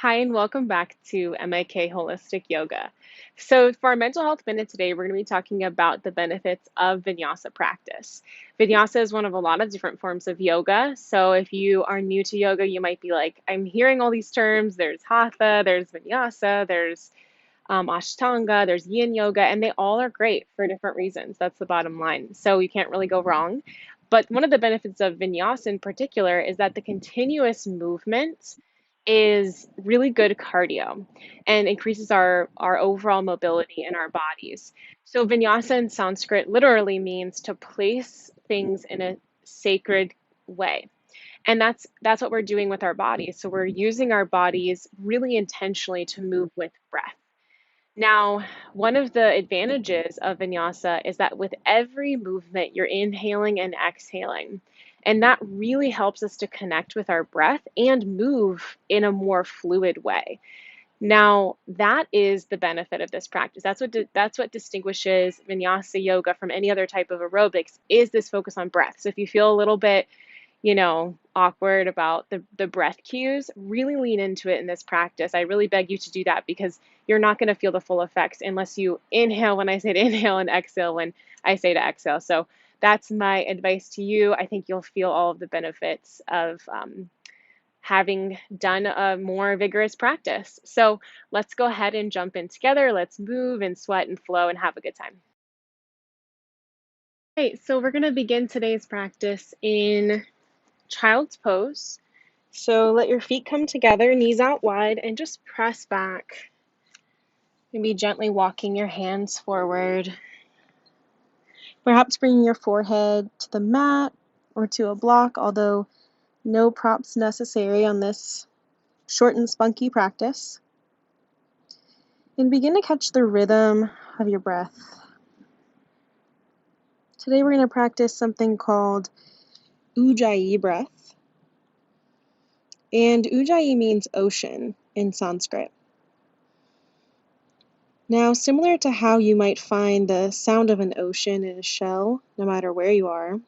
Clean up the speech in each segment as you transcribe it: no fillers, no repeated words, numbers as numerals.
Hi, and welcome back to MAK Holistic Yoga. So, for our mental health minute today, we're going to be talking about the benefits of Vinyasa practice. Vinyasa is one of a lot of different forms of yoga. So, if you are new to yoga, you might be like, I'm hearing all these terms. There's Hatha, there's Vinyasa, there's Ashtanga, there's Yin Yoga, and they all are great for different reasons. That's the bottom line. So, you can't really go wrong. But one of the benefits of Vinyasa in particular is that the continuous movement is really good cardio and increases our overall mobility in our bodies. So vinyasa in Sanskrit literally means to place things in a sacred way. And that's what we're doing with our bodies. So we're using our bodies really intentionally to move with breath. Now, one of the advantages of vinyasa is that with every movement, you're inhaling and exhaling. And that really helps us to connect with our breath and move in a more fluid way. Now, that is the benefit of this practice. That's what distinguishes vinyasa yoga from any other type of aerobics is this focus on breath. So if you feel a little bit awkward about the breath cues, really lean into it in this practice. I really beg you to do that because you're not going to feel the full effects unless you inhale when I say to inhale and exhale when I say to exhale. So that's my advice to you. I think you'll feel all of the benefits of having done a more vigorous practice. So let's go ahead and jump in together. Let's move and sweat and flow and have a good time. Okay, so we're going to begin today's practice in child's pose. So let your feet come together, knees out wide, and just press back. Maybe gently walking your hands forward. Perhaps bringing your forehead to the mat or to a block, although no props necessary on this short and spunky practice. And begin to catch the rhythm of your breath. Today we're going to practice something called Ujjayi Breath. And Ujjayi means ocean in Sanskrit. Now, similar to how you might find the sound of an ocean in a shell, no matter where you are,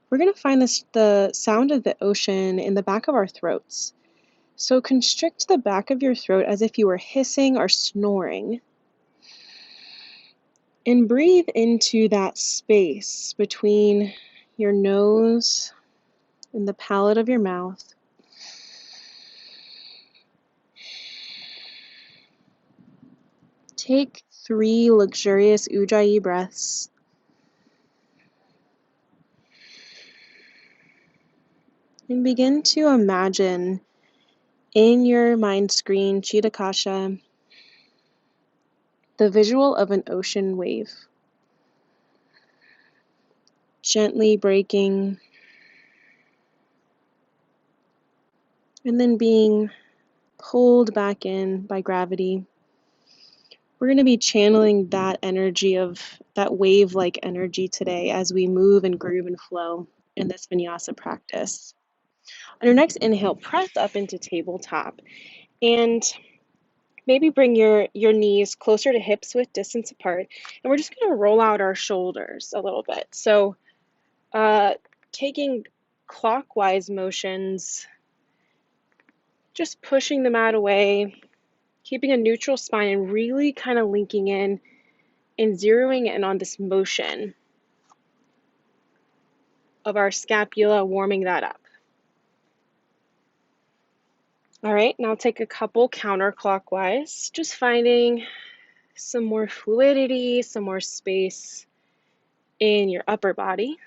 we're going to find the sound of the ocean in the back of our throats. So constrict the back of your throat as if you were hissing or snoring. And breathe into that space between your nose and the palate of your mouth. Take 3 luxurious Ujjayi breaths. And begin to imagine in your mind screen, Chitakasha, the visual of an ocean wave. Gently breaking and then being pulled back in by gravity. We're going to be channeling that energy of that wave-like energy today as we move and groove and flow in this vinyasa practice. On your next inhale, press up into tabletop and maybe bring your knees closer to hips with distance apart. And we're just going to roll out our shoulders a little bit. So taking clockwise motions, just pushing the mat away, keeping a neutral spine and really kind of linking in and zeroing in on this motion of our scapula, warming that up. All right, now take a couple counterclockwise, just finding some more fluidity, some more space in your upper body.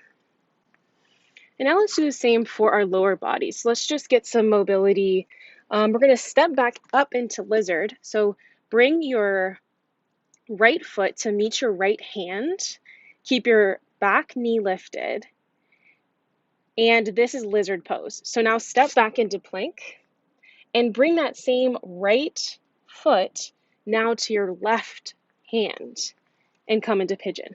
And now let's do the same for our lower body. So let's just get some mobility. We're going to step back up into lizard. So bring your right foot to meet your right hand. Keep your back knee lifted. And this is lizard pose. So now step back into plank and bring that same right foot now to your left hand and come into pigeon.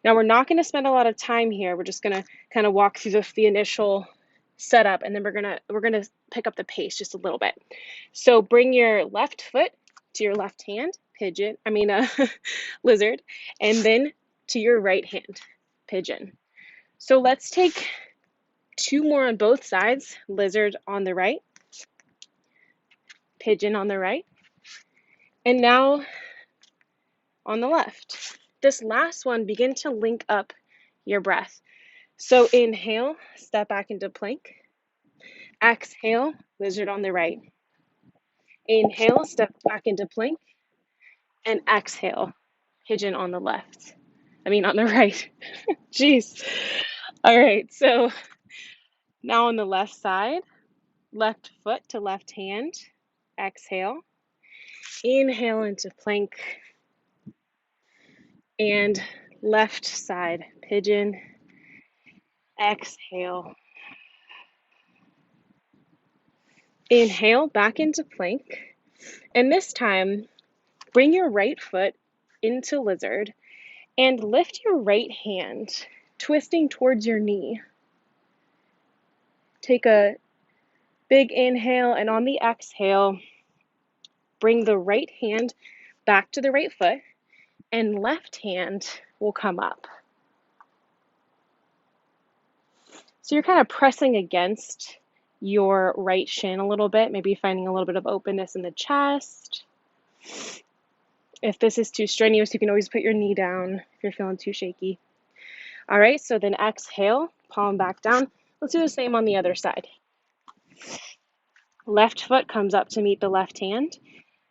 Now we're not going to spend a lot of time here. We're just going to kind of walk through the initial setup, and then we're gonna pick up the pace just a little bit. So bring your left foot to your left hand, lizard, and then to your right hand, pigeon. So let's take 2 more on both sides, lizard on the right, pigeon on the right. And now on the left. This last one, begin to link up your breath. So inhale, step back into plank. Exhale, lizard on the right. Inhale, step back into plank. And exhale, pigeon on the left. On the right. Jeez. All right, so now on the left side, left foot to left hand. Exhale. Inhale into plank. And left side, pigeon. Exhale. Inhale, back into plank. And this time, bring your right foot into lizard and lift your right hand, twisting towards your knee. Take a big inhale, and on the exhale, bring the right hand back to the right foot, and left hand will come up. So you're kind of pressing against your right shin a little bit, maybe finding a little bit of openness in the chest. If this is too strenuous, you can always put your knee down if you're feeling too shaky. All right, so then exhale, palm back down. Let's do the same on the other side. Left foot comes up to meet the left hand.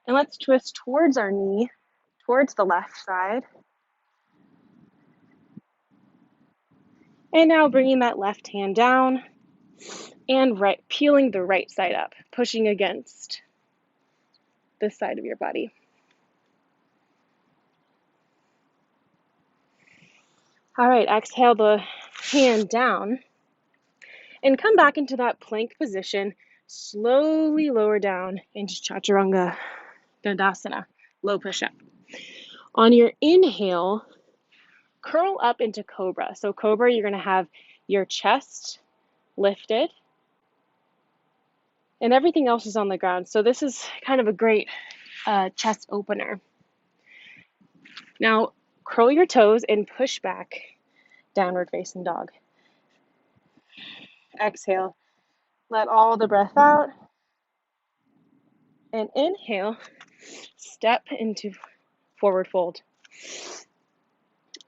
And let's twist towards our knee, towards the left side. And now bringing that left hand down and peeling the right side up, pushing against this side of your body. All right, exhale the hand down and come back into that plank position. Slowly lower down into Chaturanga, Tadasana, low push-up. On your inhale, curl up into Cobra. So Cobra, you're going to have your chest lifted and everything else is on the ground. So this is kind of a great chest opener. Now, curl your toes and push back, downward facing dog. Exhale, let all the breath out. And inhale, step into forward fold.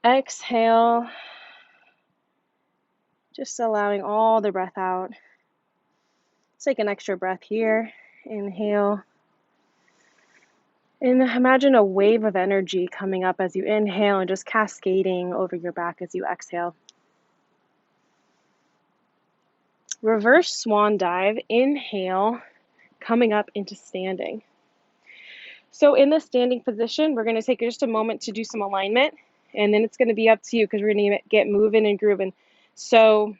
Exhale, just allowing all the breath out. Let's take an extra breath here. Inhale. And imagine a wave of energy coming up as you inhale and just cascading over your back as you exhale. Reverse swan dive. Inhale, coming up into standing. So in the standing position, we're going to take just a moment to do some alignment, and then it's going to be up to you because we're going to get moving and grooving. So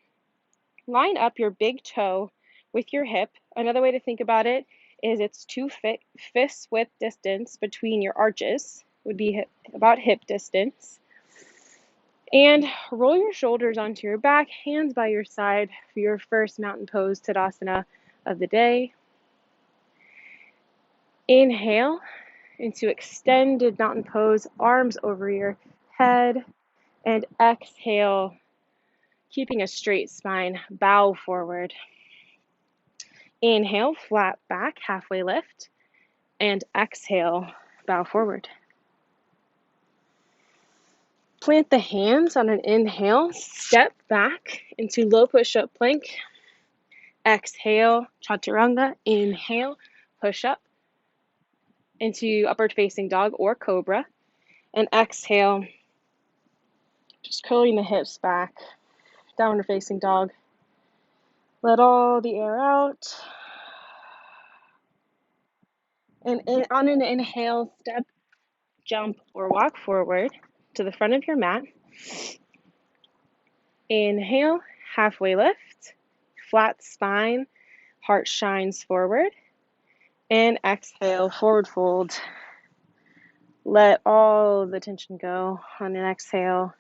line up your big toe with your hip. Another way to think about it is it's two fists width distance between your arches, would be about hip distance. And roll your shoulders onto your back, hands by your side for your first mountain pose Tadasana of the day. Inhale into extended mountain pose, arms over your head, and exhale, keeping a straight spine, bow forward. Inhale, flat back, halfway lift, and exhale, bow forward. Plant the hands on an inhale, step back into low push-up plank. Exhale, chaturanga. Inhale, push up into upward facing dog or cobra. And exhale, just curling the hips back, downward facing dog. Let all the air out. And on an inhale, step, jump, or walk forward to the front of your mat. Inhale, halfway lift, flat spine, heart shines forward. And exhale, forward fold. Let all the tension go on an exhale.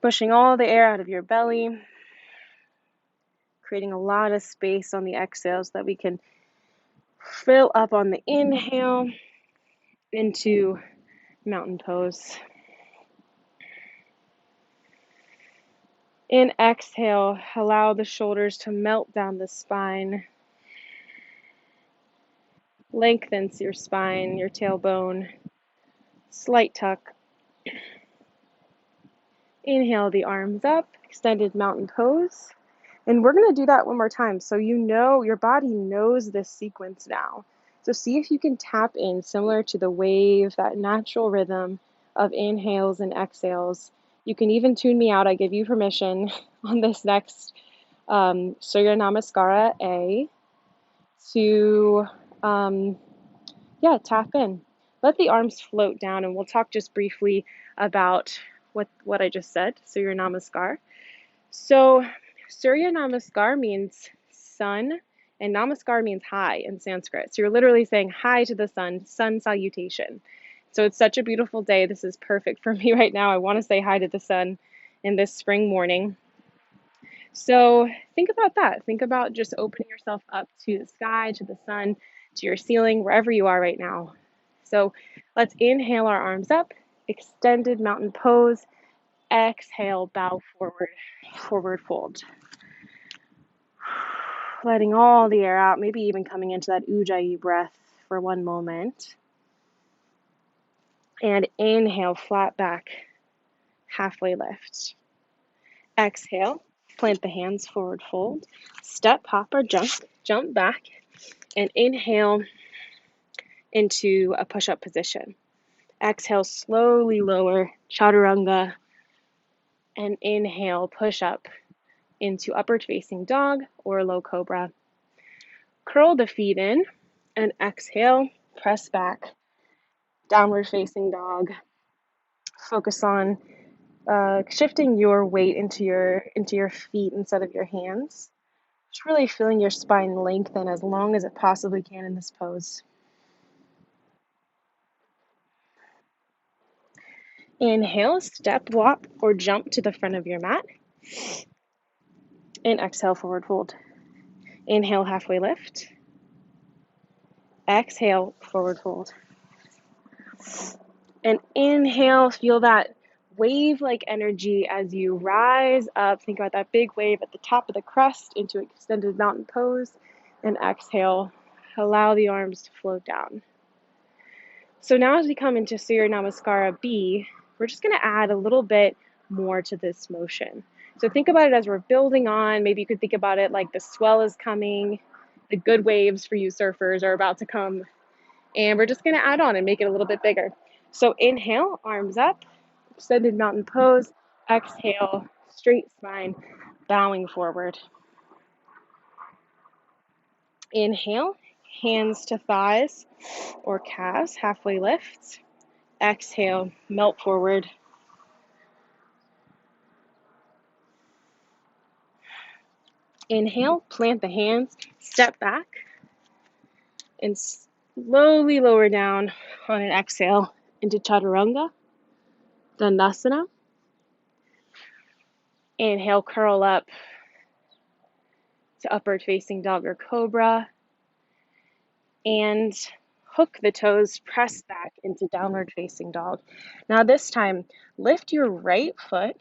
Pushing all the air out of your belly. Creating a lot of space on the exhale so that we can fill up on the inhale into mountain pose. In exhale, allow the shoulders to melt down the spine. Lengthens your spine, your tailbone. Slight tuck. Inhale the arms up, extended mountain pose. And we're going to do that one more time. So you know, your body knows this sequence now. So see if you can tap in similar to the wave, that natural rhythm of inhales and exhales. You can even tune me out. I give you permission on this next Surya Namaskar A to, tap in. Let the arms float down, and we'll talk just briefly about what I just said, Surya Namaskar. So Surya Namaskar means sun, and Namaskar means hi in Sanskrit. So you're literally saying hi to the sun salutation. So it's such a beautiful day. This is perfect for me right now. I want to say hi to the sun in this spring morning. So think about that. Think about just opening yourself up to the sky, to the sun, to your ceiling, wherever you are right now. So let's inhale our arms up, extended mountain pose. Exhale, bow forward, forward fold. Letting all the air out, maybe even coming into that Ujjayi breath for one moment. And inhale, flat back, halfway lift. Exhale, plant the hands, forward fold. Step, hop, or jump back. And inhale into a push-up position. Exhale, slowly lower, chaturanga. And inhale, push up into upward facing dog or low cobra. Curl the feet in and exhale, press back, downward facing dog. Focus on shifting your weight into your feet instead of your hands. Just really feeling your spine lengthen as long as it possibly can in this pose. Inhale, step, walk, or jump to the front of your mat. And exhale, forward fold. Inhale, halfway lift. Exhale, forward fold. And inhale, feel that wave-like energy as you rise up. Think about that big wave at the top of the crest into extended mountain pose. And exhale, allow the arms to float down. So now as we come into Surya Namaskar B, we're just going to add a little bit more to this motion. So think about it as we're building on. Maybe you could think about it like the swell is coming, the good waves for you surfers are about to come, and we're just going to add on and make it a little bit bigger. So inhale, arms up, extended mountain pose. Exhale, straight spine, bowing forward. Inhale, hands to thighs or calves, halfway lift. Exhale, melt forward. Inhale, plant the hands, step back, and slowly lower down on an exhale into chaturanga, Tadasana. Inhale, curl up to upward facing dog or cobra. And hook the toes, press back into downward facing dog. Now this time, lift your right foot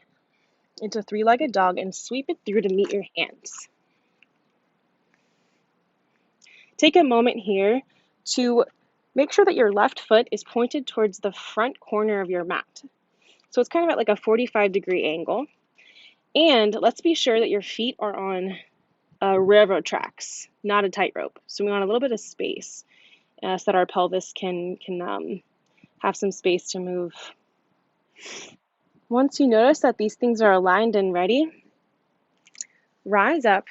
into three-legged dog and sweep it through to meet your hands. Take a moment here to make sure that your left foot is pointed towards the front corner of your mat. So it's kind of at like a 45-degree angle. And let's be sure that your feet are on railroad tracks, not a tightrope. So we want a little bit of space so that our pelvis can have some space to move. Once you notice that these things are aligned and ready, rise up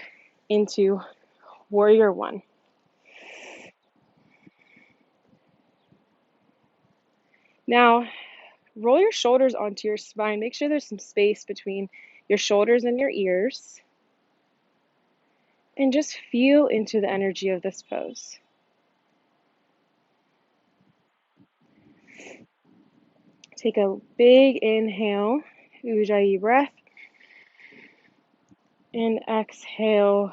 into Warrior One. Now, roll your shoulders onto your spine. Make sure there's some space between your shoulders and your ears. And just feel into the energy of this pose. Take a big inhale, Ujjayi Breath. And exhale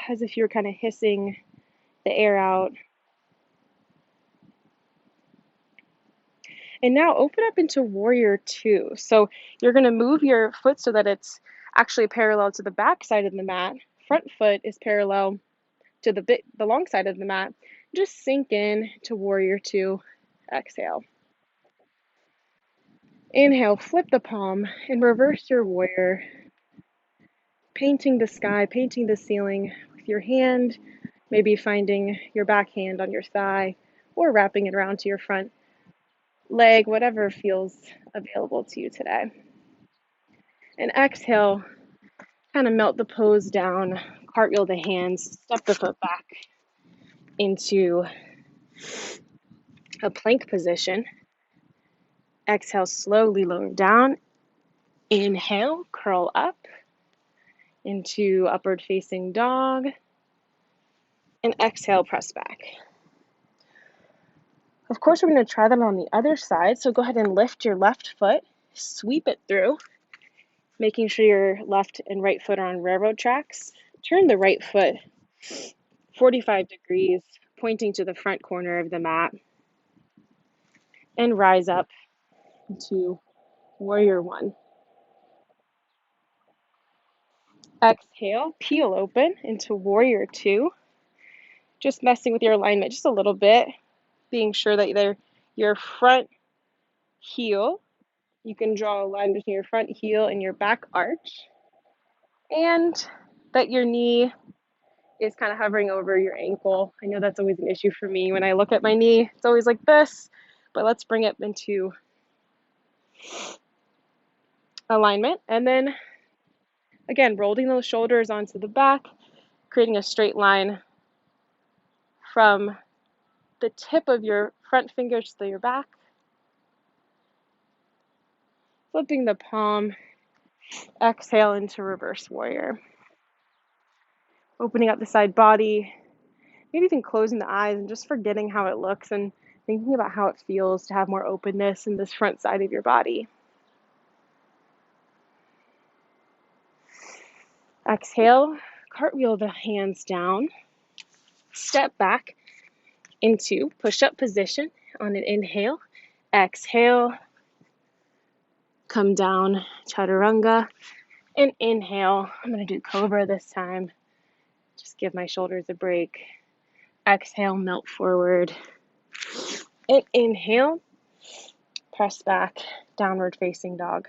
as if you're kind of hissing the air out. And now open up into Warrior Two. So you're going to move your foot so that it's actually parallel to the back side of the mat. Front foot is parallel to the long side of the mat. Just sink in to warrior two. Exhale. Inhale, flip the palm and reverse your warrior, painting the sky, painting the ceiling with your hand, maybe finding your back hand on your thigh or wrapping it around to your front leg, whatever feels available to you today. And exhale, kind of melt the pose down, cartwheel the hands, step the foot back into a plank position. Exhale, slowly lower down. Inhale, curl up into upward facing dog. And exhale, press back. Of course, we're going to try that on the other side. So go ahead and lift your left foot, sweep it through, making sure your left and right foot are on railroad tracks. Turn the right foot 45 degrees, pointing to the front corner of the mat. And rise up to warrior one. Exhale, peel open into warrior two. Just messing with your alignment just a little bit, being sure that your front heel, you can draw a line between your front heel and your back arch, and that your knee is kind of hovering over your ankle. I know that's always an issue for me. When I look at my knee, it's always like this, but let's bring it into alignment. And then again, rolling those shoulders onto the back, creating a straight line from the tip of your front fingers to your back. Flipping the palm, exhale into reverse warrior. Opening up the side body, maybe even closing the eyes and just forgetting how it looks and thinking about how it feels to have more openness in this front side of your body. Exhale, cartwheel the hands down, step back into push-up position on an inhale. Exhale, come down, chaturanga, and inhale. I'm going to do Cobra this time. Just give my shoulders a break. Exhale, melt forward. And inhale, press back, downward facing dog.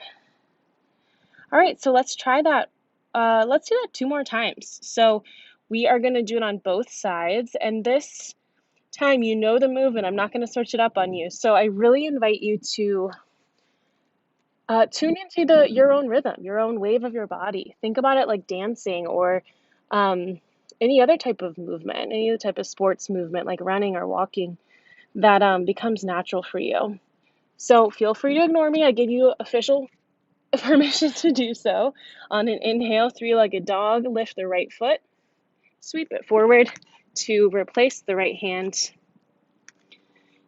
All right, so let's try that. Let's do that 2 more times. So we are going to do it on both sides. And this time, you know the move, and I'm not going to switch it up on you. So I really invite you to tune into your own rhythm, your own wave of your body. Think about it like dancing or any other type of movement, any other type of sports movement like running or walking that becomes natural for you. So feel free to ignore me. I give you official permission to do so. On an inhale, three-legged dog, lift the right foot, sweep it forward to replace the right hand,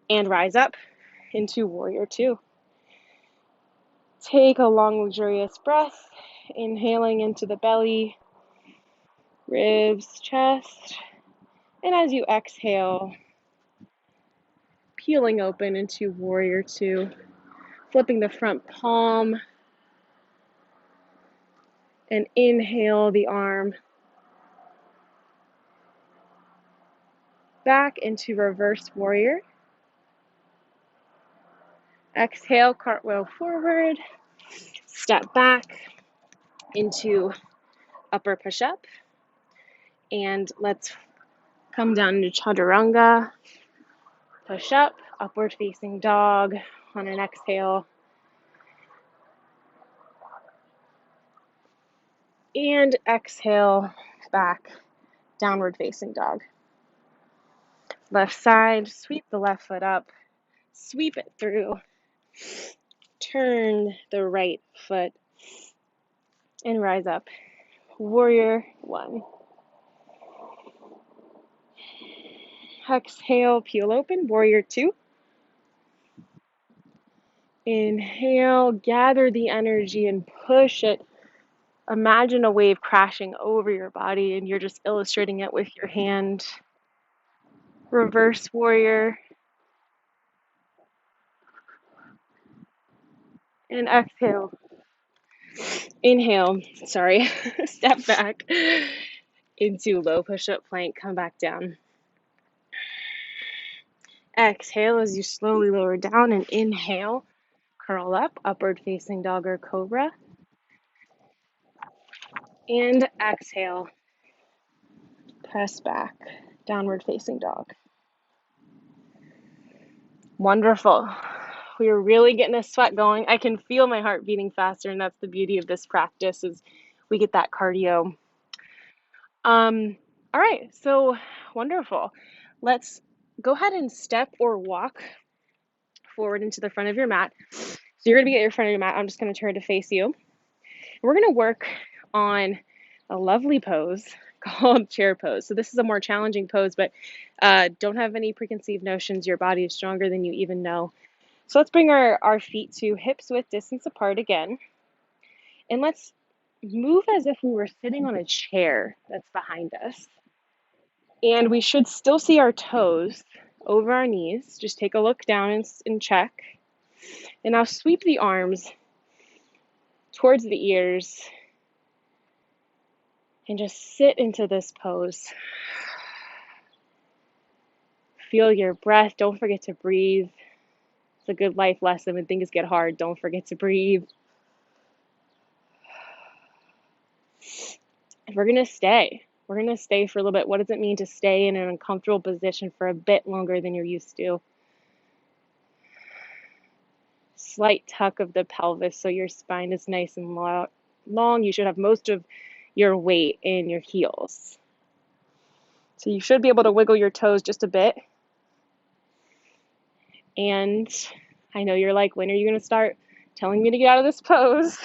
and rise up into warrior two. Take a long, luxurious breath, inhaling into the belly, ribs, chest, and as you exhale, peeling open into warrior two, flipping the front palm, and inhale the arm back into reverse warrior. Exhale, cartwheel forward, step back into upper push-up, and let's come down to chaturanga, push up, upward facing dog on an exhale, and exhale back, downward facing dog. Left side, sweep the left foot up, sweep it through, turn the right foot, and rise up. Warrior one. Exhale, peel open, warrior two. Inhale, gather the energy and push it. Imagine a wave crashing over your body and you're just illustrating it with your hand. Reverse warrior. And exhale. Inhale, step back into low push-up plank, come back down. Exhale as you slowly lower down, and inhale, curl up, upward facing dog or cobra. And exhale, press back, downward facing dog. Wonderful. We are really getting a sweat going. I can feel my heart beating faster, and that's the beauty of this practice is we get that cardio. All right, so wonderful. Let's go ahead and step or walk forward into the front of your mat. So you're going to be at your front of your mat. I'm just going to turn to face you. We're going to work on a lovely pose called chair pose. So this is a more challenging pose, but don't have any preconceived notions. Your body is stronger than you even know. So let's bring our feet to hips width distance apart again. And let's move as if we were sitting on a chair that's behind us. And we should still see our toes over our knees. Just take a look down and check. And now sweep the arms towards the ears and just sit into this pose. Feel your breath. Don't forget to breathe. It's a good life lesson. When things get hard, don't forget to breathe. We're going to stay. We're going to stay for a little bit. What does it mean to stay in an uncomfortable position for a bit longer than you're used to? Slight tuck of the pelvis so your spine is nice and long. You should have most of your weight in your heels. So you should be able to wiggle your toes just a bit. And I know you're like, when are you going to start telling me to get out of this pose?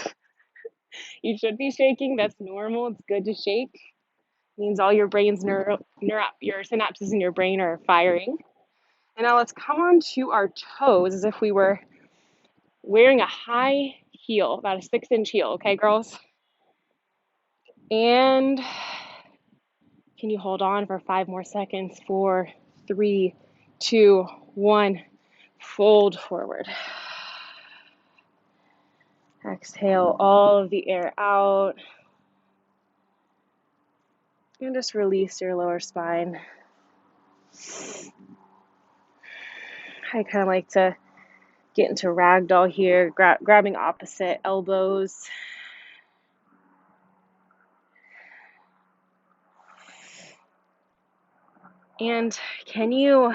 You should be shaking. That's normal. It's good to shake. It means all your brain's your synapses in your brain are firing. And now let's come on to our toes as if we were wearing a high heel, about a 6-inch heel. Okay, girls? And can you hold on for 5 more seconds? 4, 3, 2, 1. Fold forward. Exhale all of the air out. And just release your lower spine. I kind of like to get into ragdoll here, grabbing opposite elbows. And can you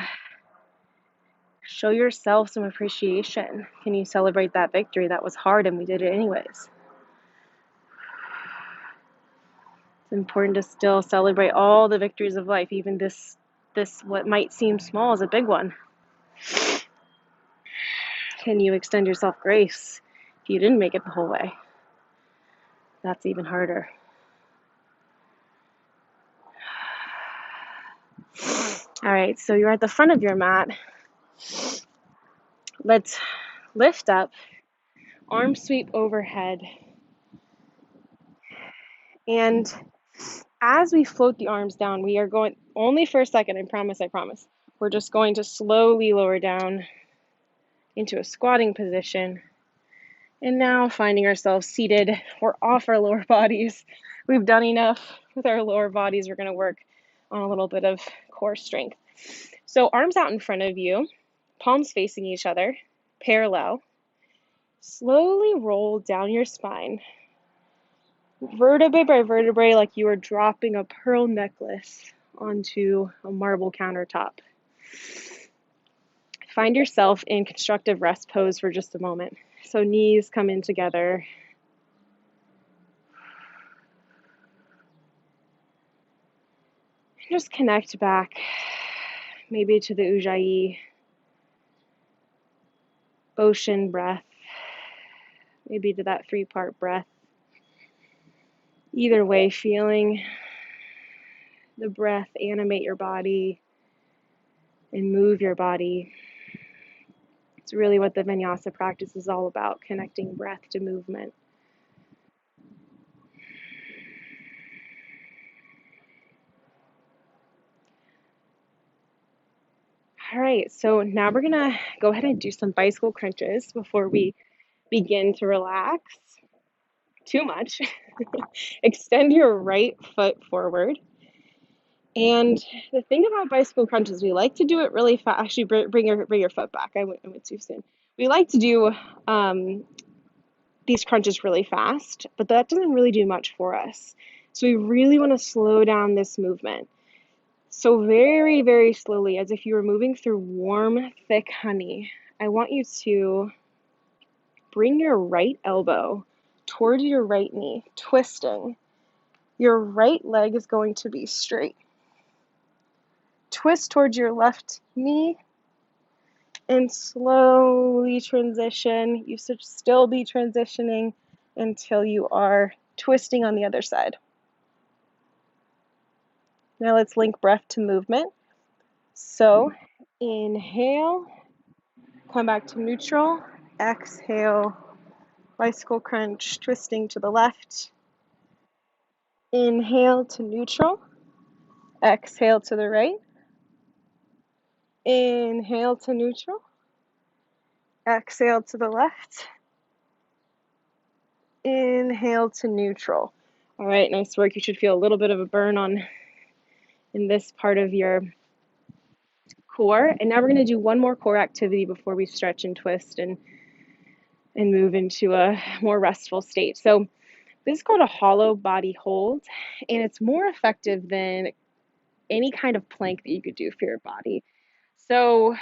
show yourself some appreciation? Can you celebrate that victory? That was hard and we did it anyways. It's important to still celebrate all the victories of life, even this what might seem small is a big one. Can you extend yourself grace if you didn't make it the whole way? That's even harder. All right, so you're at the front of your mat. Let's lift up, arm sweep overhead. And as we float the arms down, we are going, only for a second, I promise. We're just going to slowly lower down into a squatting position. And now finding ourselves seated, we're off our lower bodies. We've done enough with our lower bodies. We're going to work on a little bit of core strength. So arms out in front of you, palms facing each other, parallel. Slowly roll down your spine, vertebrae by vertebrae, like you are dropping a pearl necklace onto a marble countertop. Find yourself in constructive rest pose for just a moment. So knees come in together. Just connect back, maybe to the Ujjayi ocean breath, maybe to that 3-part breath. Either way, feeling the breath animate your body and move your body. It's really what the Vinyasa practice is all about, connecting breath to movement. All right, so now we're gonna go ahead and do some bicycle crunches before we begin to relax too much. Extend your right foot forward And the thing about bicycle crunches, we like to do it really fast. Actually, bring your foot back. I went too soon. We like to do these crunches really fast, but that doesn't really do much for us. So we really want to slow down this movement. So very, very slowly, as if you were moving through warm, thick honey, I want you to bring your right elbow toward your right knee, twisting. Your right leg is going to be straight. Twist towards your left knee and slowly transition. You should still be transitioning until you are twisting on the other side. Now let's link breath to movement. So inhale, come back to neutral. Exhale, bicycle crunch, twisting to the left. Inhale to neutral. Exhale to the right. Inhale to neutral. Exhale to the left. Inhale to neutral. All right, nice work. You should feel a little bit of a burn in this part of your core. And now we're going to do one more core activity before we stretch and twist and move into a more restful state. So this is called a hollow body hold, and it's more effective than any kind of plank that you could do for your body. So,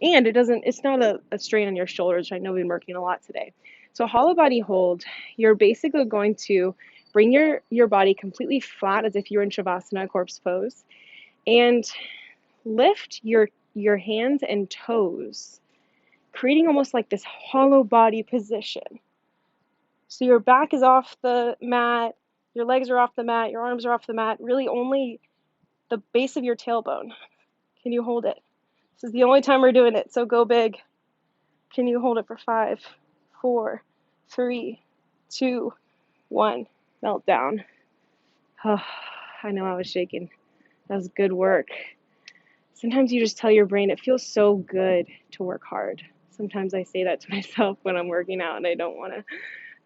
and it's not a strain on your shoulders, which I know we've been working a lot today. So hollow body hold, you're basically going to bring your body completely flat as if you're in Shavasana, corpse pose, and lift your hands and toes, creating almost like this hollow body position. So your back is off the mat, your legs are off the mat, your arms are off the mat, really only the base of your tailbone. Can you hold it? This is the only time we're doing it, so go big. Can you hold it for 5, 4, 3, 2, 1. Melt down. Oh, I know I was shaking. That was good work. Sometimes you just tell your brain it feels so good to work hard. Sometimes I say that to myself when I'm working out and I don't want to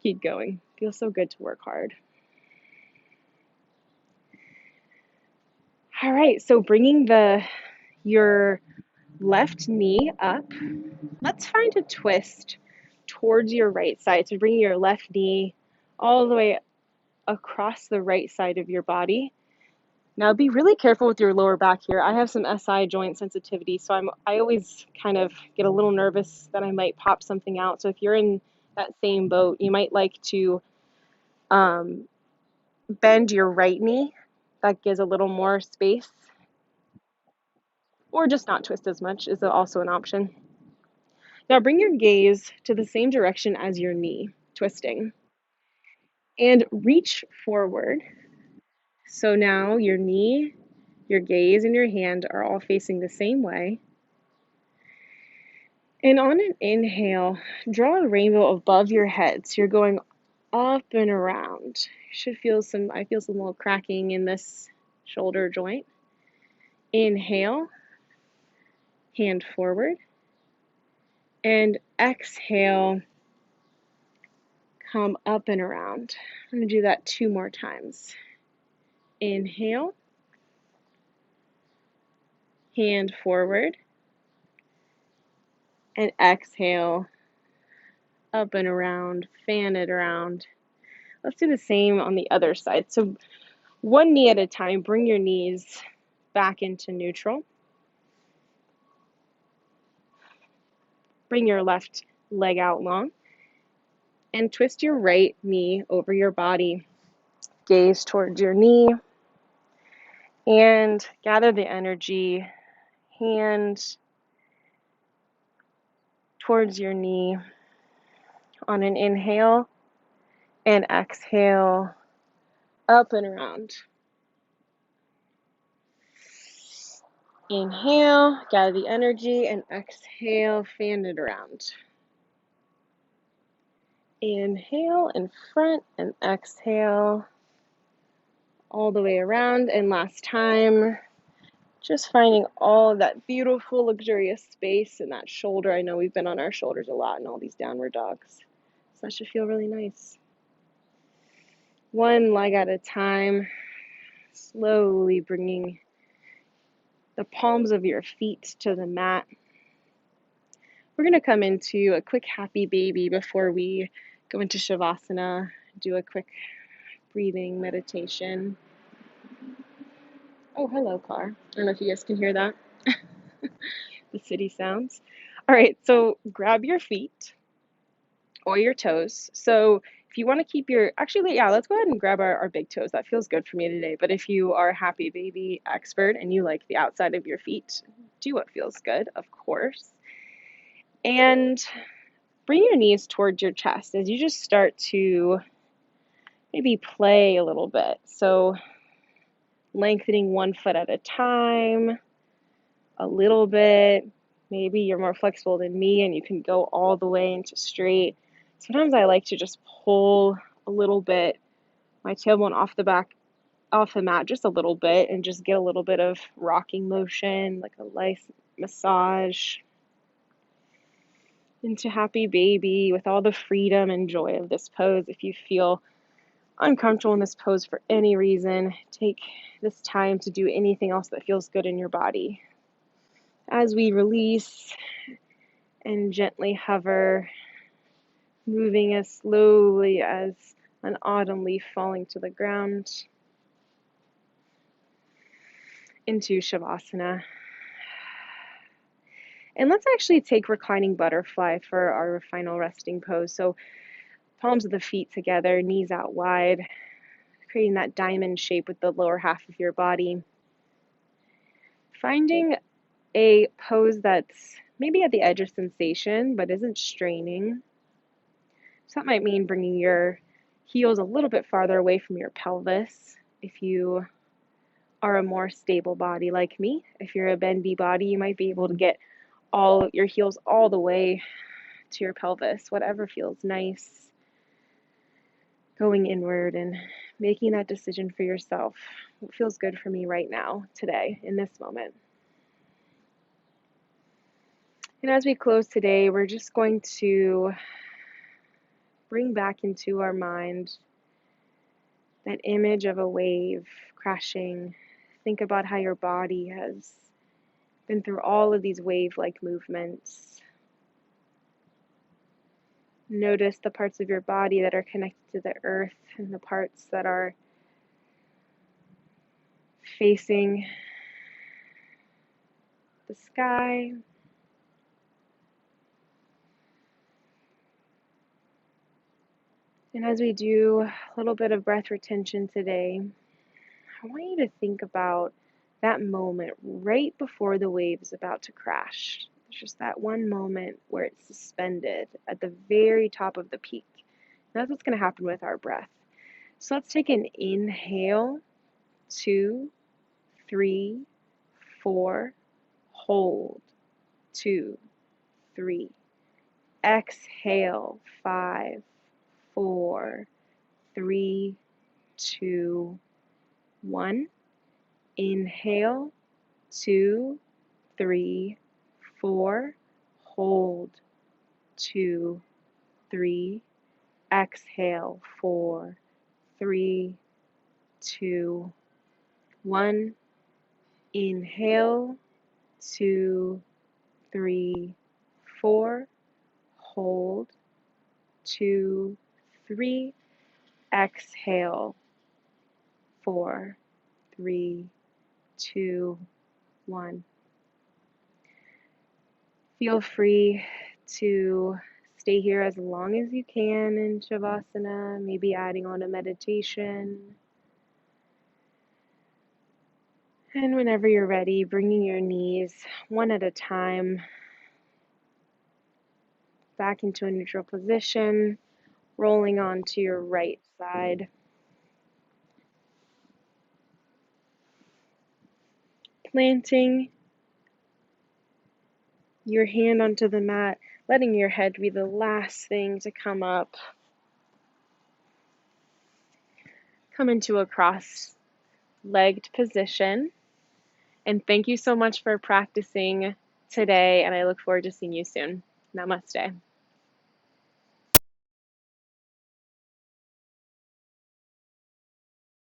keep going. It feels so good to work hard. All right, so bringing your left knee up, let's find a twist towards your right side. So bringing your left knee all the way across the right side of your body. Now be really careful with your lower back here. I have some SI joint sensitivity, so I always kind of get a little nervous that I might pop something out. So if you're in that same boat, you might like to bend your right knee. That gives a little more space. Or just not twist as much is also an option. Now bring your gaze to the same direction as your knee, twisting. And reach forward. So now your knee, your gaze, and your hand are all facing the same way. And on an inhale, draw a rainbow above your head. So you're going up and around. You should I feel some little cracking in this shoulder joint. Inhale, hand forward. And exhale, come up and around. I'm going to do that 2 more times. Inhale, hand forward, and exhale, up and around, fan it around. Let's do the same on the other side. So one knee at a time, bring your knees back into neutral. Bring your left leg out long and twist your right knee over your body. Gaze towards your knee and gather the energy. Hand towards your knee on an inhale and exhale, up and around. Inhale, gather the energy, and exhale, fan it around. Inhale in front and exhale all the way around. And last time, just finding all of that beautiful, luxurious space in that shoulder. I know we've been on our shoulders a lot in all these downward dogs, so that should feel really nice. One leg at a time, Slowly bringing the palms of your feet to the mat. We're going to come into a quick happy baby before we go into Shavasana, do a quick breathing meditation. Oh, hello, car. I don't know if you guys can hear that. The city sounds. All right, so grab your feet or your toes. So if you want to keep your, actually, yeah, let's go ahead and grab our big toes. That feels good for me today. But if you are a happy baby expert and you like the outside of your feet, do what feels good, of course. And bring your knees towards your chest as you just start to maybe play a little bit. So lengthening one foot at a time, a little bit. Maybe you're more flexible than me and you can go all the way into straight. Sometimes I like to just pull a little bit my tailbone off the mat just a little bit and just get a little bit of rocking motion, like a nice massage into happy baby with all the freedom and joy of this pose. If you feel uncomfortable in this pose for any reason, take this time to do anything else that feels good in your body. As we release and gently hover, moving as slowly as an autumn leaf falling to the ground, into Shavasana. And let's actually take Reclining Butterfly for our final resting pose. So palms of the feet together, knees out wide, creating that diamond shape with the lower half of your body. Finding a pose that's maybe at the edge of sensation but isn't straining. So that might mean bringing your heels a little bit farther away from your pelvis if you are a more stable body like me. If you're a bendy body, you might be able to get all your heels all the way to your pelvis, whatever feels nice. Going inward and making that decision for yourself. What feels good for me right now, today, in this moment. And as we close today, we're just going to bring back into our mind that image of a wave crashing. Think about how your body has been through all of these wave-like movements. Notice the parts of your body that are connected to the earth and the parts that are facing the sky. And as we do a little bit of breath retention today, I want you to think about that moment right before the wave is about to crash. There's just that one moment where it's suspended at the very top of the peak. And that's what's going to happen with our breath. So let's take an inhale, 2, 3, 4, hold, 2, 3. Exhale, 5, 4, 3, 2, 1. Inhale, 2, 3, 4. Hold, 2, 3. Exhale, 4, 3, 2, 1. Inhale, 2, 3, 4. Hold, 2, 3. Exhale, 4, 3, 2, 1. Feel free to stay here as long as you can in Shavasana, maybe adding on a meditation. And whenever you're ready, bringing your knees one at a time back into a neutral position, rolling onto your right side. Planting your hand onto the mat, letting your head be the last thing to come up. Come into a cross-legged position. And thank you so much for practicing today, and I look forward to seeing you soon. Namaste.